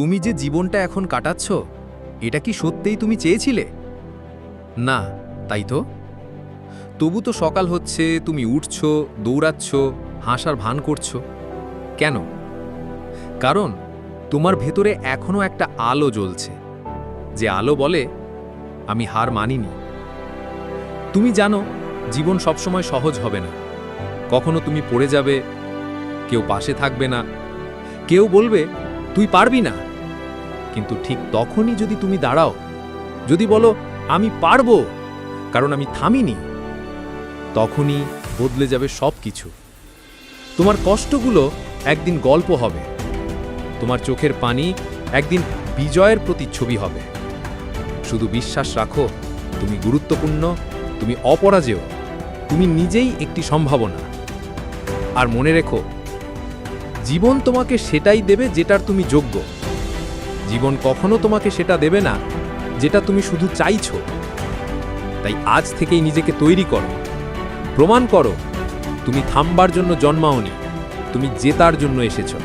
তুমি যে জীবনটা এখন কাটাচ্ছ, এটা কি সত্যিই তুমি চেয়েছিলে? না, তাই তো। তবু তো সকাল হচ্ছে, তুমি উঠছ, দৌড়াচ্ছ, হাসার ভান করছো। কেন? কারণ তোমার ভেতরে এখনো একটা আলো জ্বলছে, যে আলো বলে, আমি হার মানিনি। তুমি জানো জীবন সবসময় সহজ হবে না। কখনো তুমি পড়ে যাবে, কেউ পাশে থাকবে না, কেউ বলবে তুই পারবি না। কিন্তু ঠিক তখনই যদি তুমি দাঁড়াও, যদি বলো আমি পারবো, কারণ আমি থামিনি, তখনই বদলে যাবে সব কিছু। তোমার কষ্টগুলো একদিন গল্প হবে, তোমার চোখের পানি একদিন বিজয়ের প্রতিচ্ছবি হবে। শুধু বিশ্বাস রাখো, তুমি গুরুত্বপূর্ণ, তুমি অপরাজেয়, তুমি নিজেই একটি সম্ভাবনা। আর মনে রেখো, জীবন তোমাকে সেটাই দেবে যেটার তুমি যোগ্য। জীবন কখনো তোমাকে সেটা দেবে না যেটা তুমি শুধু চাইছো। তাই আজ থেকেই নিজেকে তৈরি করো, প্রমাণ করো তুমি থামবার জন্য জন্মাওনি, তুমি জেতার জন্য এসেছো।